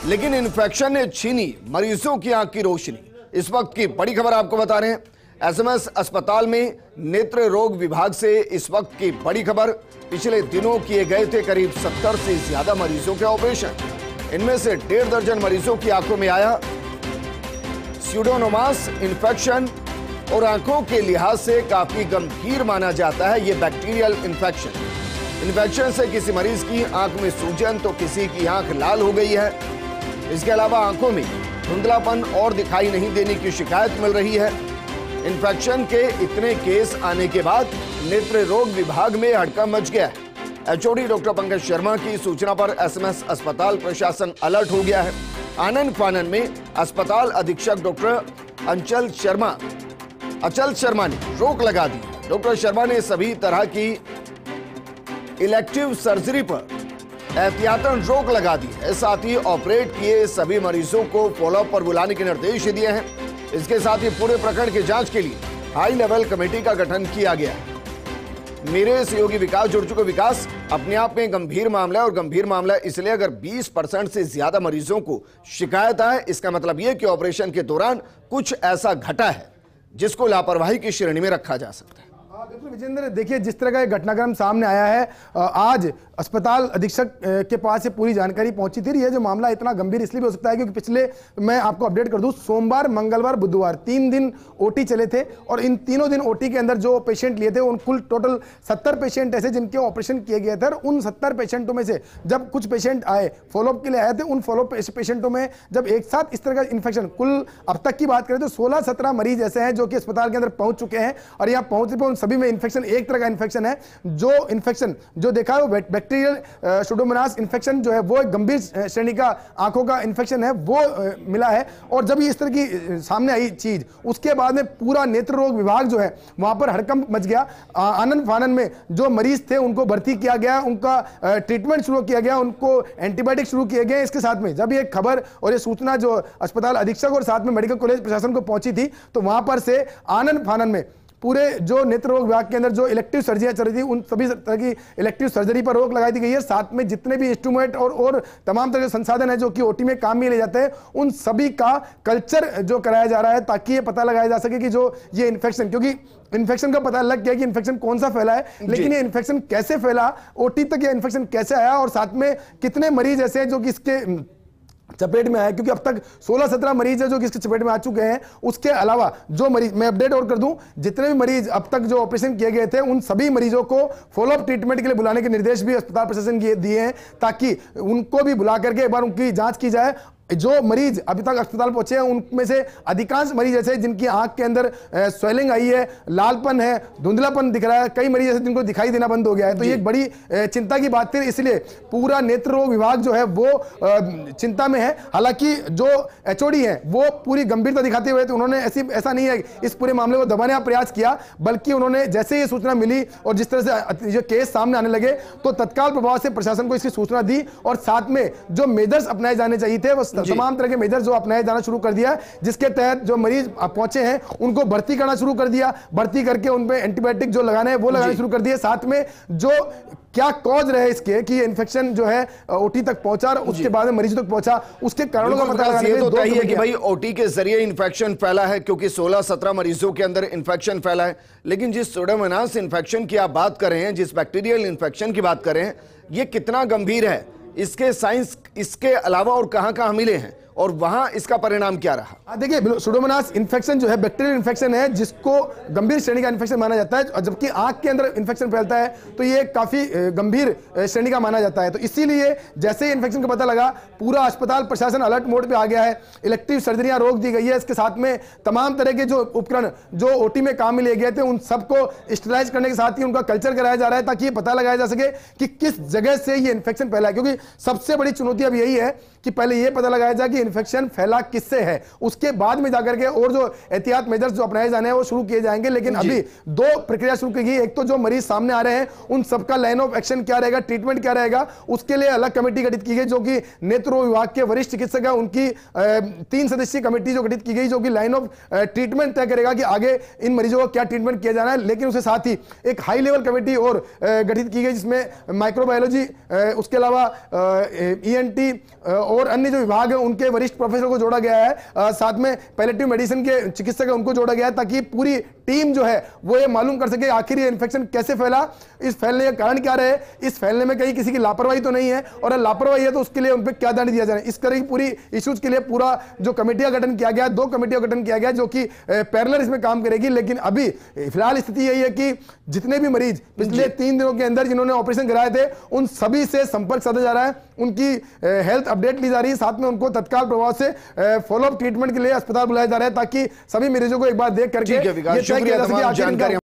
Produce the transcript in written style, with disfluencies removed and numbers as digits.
लेकिन इन्फेक्शन ने छीनी मरीजों की आंख की रोशनी। इस वक्त की बड़ी खबर आपको बता रहे हैं। एसएमएस अस्पताल में नेत्र रोग विभाग से इस वक्त की बड़ी खबर। पिछले दिनों किए गए थे करीब 70 से ज्यादा मरीजों के ऑपरेशन। इनमें से 1.5 दर्जन मरीजों की आंखों में आया स्यूडोमोनास इन्फेक्शन और आंखों के लिहाज से काफी गंभीर माना जाता है ये बैक्टीरियल इन्फेक्शन से किसी मरीज की आंख में सूजन तो किसी की आंख लाल हो गई है। इसके अलावा आंखों में धुंधलापन और दिखाई नहीं देने की शिकायत मिल रही है। इन्फेक्शन के इतने केस आने के बाद नेत्र रोग विभाग में हड़कंप मच गया है। एचओडी डॉक्टर पंकज शर्मा की सूचना पर एसएमएस अस्पताल प्रशासन अलर्ट हो गया है। आनन फानन में अस्पताल अधीक्षक डॉक्टर अचल शर्मा ने रोक लगा दी। डॉक्टर शर्मा ने सभी तरह की इलेक्टिव सर्जरी पर एहतियातन रोक लगा दी है। साथ ही ऑपरेट किए सभी मरीजों को फॉलोअप पर बुलाने के निर्देश दिए हैं। इसके साथ ही पूरे प्रकरण की जांच के लिए हाई लेवल कमेटी का गठन किया गया है। मेरे सहयोगी विकास जुड़ चुके। विकास, अपने आप में गंभीर मामला है और गंभीर मामला इसलिए अगर 20% से ज्यादा मरीजों को शिकायत आए, इसका मतलब यह कि ऑपरेशन के दौरान कुछ ऐसा घटा है जिसको लापरवाही की श्रेणी में रखा जा सकता है। बिल्कुल विजेंद्र, देखिए जिस तरह का घटनाक्रम सामने आया है, आज अस्पताल अधीक्षक के पास ये पूरी जानकारी पहुंची थी। ये जो मामला इतना गंभीर इसलिए भी हो सकता है क्योंकि पिछले, मैं आपको अपडेट कर दूं, सोमवार, मंगलवार, बुधवार 3 दिन ओटी चले थे और इन तीनों दिन ओटी के अंदर जो पेशेंट लिए थे उन कुल टोटल 70 पेशेंट ऐसे जिनके ऑपरेशन किए गए थे। उन 70 पेशेंटों में से जब कुछ पेशेंट आए, फॉलोअप के लिए आए थे, उन फॉलोअप पेशेंटों में जब एक साथ इस तरह का इन्फेक्शन, कुल अब तक की बात करें तो 16-17 मरीज ऐसे हैं जो कि अस्पताल के अंदर पहुंच चुके हैं और यहाँ पहुंचने पर उन सभी में इन्फेक्शन, एक तरह का इन्फेक्शन है। जो इन्फेक्शन जो देखा है वो बैक्टीरियल स्यूडोमोनास इन्फेक्शन जो है वो एक गंभीर श्रेणी का आंखों का इन्फेक्शन है, वो मिला है। और जब इस तरह की सामने आई चीज, उसके बाद में पूरा नेत्र रोग विभाग जो है वहां पर हड़कंप मच गया। आनन फानन में जो मरीज थे उनको भर्ती किया गया, उनका ट्रीटमेंट शुरू किया गया, उनको एंटीबायोटिक शुरू किए गए। इसके साथ में जब ये खबर और ये सूचना जो अस्पताल अधीक्षक और साथ में मेडिकल कॉलेज प्रशासन को पहुंची थी तो वहां पर से आनन फानन में पूरे जो नेत्र रोग विभाग के अंदर जो इलेक्टिव सर्जरियां चल रही थी उन सभी तरह की इलेक्टिव सर्जरी पर रोक लगाई दी गई है। साथ में जितने भी इंस्ट्रूमेंट और तमाम तरह के संसाधन है जो कि ओटी में काम में ले जाते हैं, उन सभी का कल्चर जो कराया जा रहा है ताकि ये पता लगाया जा सके कि जो ये इन्फेक्शन, क्योंकि इन्फेक्शन का पता लग गया कि इन्फेक्शन कौन सा फैला है, लेकिन ये इन्फेक्शन कैसे फैला, ओटी तक ये इन्फेक्शन कैसे आया और साथ में कितने मरीज ऐसे हैं जो कि इसके चपेट में आए, क्योंकि अब तक 16-17 मरीज है जो कि इसके चपेट में आ चुके हैं। उसके अलावा जो मरीज, मैं अपडेट और कर दूं, जितने भी मरीज अब तक जो ऑपरेशन किए गए थे उन सभी मरीजों को फॉलोअप ट्रीटमेंट के लिए बुलाने के निर्देश भी अस्पताल प्रशासन दिए हैं ताकि उनको भी बुला करके एक बार उनकी जांच की जाए। जो मरीज अभी तक अस्पताल पहुंचे हैं उनमें से अधिकांश मरीज ऐसे जिनकी आंख के अंदर स्वेलिंग आई है, लालपन है, धुंधलापन दिख रहा है, कई मरीज ऐसे जिनको दिखाई देना बंद हो गया है। तो ये एक बड़ी चिंता की बात थी, इसलिए पूरा नेत्र रोग विभाग जो है वो चिंता में है। हालांकि जो एचओडी है वो पूरी गंभीरता दिखाते हुए तो उन्होंने ऐसा नहीं है इस पूरे मामले को दबाने का प्रयास किया, बल्कि उन्होंने जैसे ये सूचना मिली और जिस तरह से ये केस सामने आने लगे तो तत्काल प्रभाव से प्रशासन को इसकी सूचना दी और साथ में जो मेजर्स अपनाए जाने चाहिए थे वो तमाम तरह के मेजर जो अपनाए जाना शुरू कर दिया, जिसके तहत जो मरीज पहुंचे हैं उनको भर्ती करना शुरू कर दिया, भर्ती करके उन पे एंटीबायोटिक जो लगाने हैं वो लगाने शुरू कर दिए। साथ में जो क्या कॉज रहे इसके कि इन्फेक्शन जो है ओटी तक पहुंचा और उसके बाद में मरीजों तक पहुंचा, उसके कारणों का पता लगाने तो तय है कि भाई ओटी के जरिए इन्फेक्शन फैला है क्योंकि 16-17 मरीजों के अंदर इन्फेक्शन फैला है। लेकिन जिस स्यूडोमोनास इन्फेक्शन की आप बात कर रहे हैं, जिस बैक्टीरियल इन्फेक्शन की बात कर रहे हैं, ये कितना गंभीर है, इसके साइंस इसके अलावा और कहां मिले हैं और वहां इसका परिणाम क्या रहा? देखिए, स्यूडोमोनास इन्फेक्शन जो है बैक्टीरियल इन्फेक्शन है जिसको गंभीर श्रेणी का इन्फेक्शन माना जाता है, और जबकि आंख के अंदर इन्फेक्शन फैलता है तो ये काफी गंभीर श्रेणी का माना जाता है। तो इसीलिए जैसे ही इन्फेक्शन का पता लगा पूरा अस्पताल प्रशासन अलर्ट मोड पे आ गया है। इलेक्टिव सर्जरियां रोक दी गई है, इसके साथ में तमाम तरह के जो उपकरण जो ओटी में काम में लिए गए थे उन सबको स्टेलाइज करने के साथ ही उनका कल्चर कराया जा रहा है ताकि ये पता लगाया जा सके कि किस जगह से ये इन्फेक्शन फैला है। क्योंकि सबसे बड़ी चुनौती अब यही है कि पहले ये पता लगाया जाए कि इन्फेक्शन फैला किससे है, उसके बाद में जाकर के और जो एहतियात मेजर्स जो अपनाए जाने हैं वो शुरू किए जाएंगे। लेकिन अभी 2 प्रक्रिया शुरू की गई। एक तो जो मरीज सामने आ रहे हैं उन सबका लाइन ऑफ एक्शन क्या रहेगा, ट्रीटमेंट क्या रहेगा, उसके लिए अलग कमेटी गठित की गई जो कि नेत्र रोग विभाग के वरिष्ठ चिकित्सक है, उनकी 3 सदस्यीय कमेटी जो गठित की गई जो कि लाइन ऑफ ट्रीटमेंट तय करेगा कि आगे इन मरीजों को क्या ट्रीटमेंट किया जाना है। लेकिन उसके साथ ही एक हाई लेवल कमेटी और गठित की गई जिसमें माइक्रोबायोलॉजी, उसके अलावा ENT ईएनटी और अन्य जो विभाग है उनके वरिष्ठ प्रोफेसर को जोड़ा गया है, साथ में पैलेटिव मेडिसिन के चिकित्सक है उनको जोड़ा गया है, ताकि पूरी टीम जो है वो ये मालूम कर सके आखिर ये इन्फेक्शन कैसे फैला, इस फैलने का कारण क्या रहे, इस फैलने में कहीं किसी की लापरवाही तो नहीं है, और अगर लापरवाही है तो उसके लिए उन पर क्या दंड दिया जाए। इस तरह की पूरी इश्यूज के लिए पूरा जो कमेटियां गठन किया गया, 2 कमेटियों का गठन किया गया जो कि पैरेलल इसमें काम करेगी। लेकिन अभी फिलहाल स्थिति यही है कि जितने भी मरीज पिछले 3 दिनों के अंदर जिन्होंने ऑपरेशन कराए थे उन सभी से संपर्क साधा जा रहा है, उनकी हेल्थ अपडेट ली जा रही है, साथ में उनको तत्काल प्रभाव से फॉलोअप ट्रीटमेंट के लिए अस्पताल बुलाया जा रहा है, ताकि सभी मरीजों को एक बार देख करके ये तय किया जा सके आखिर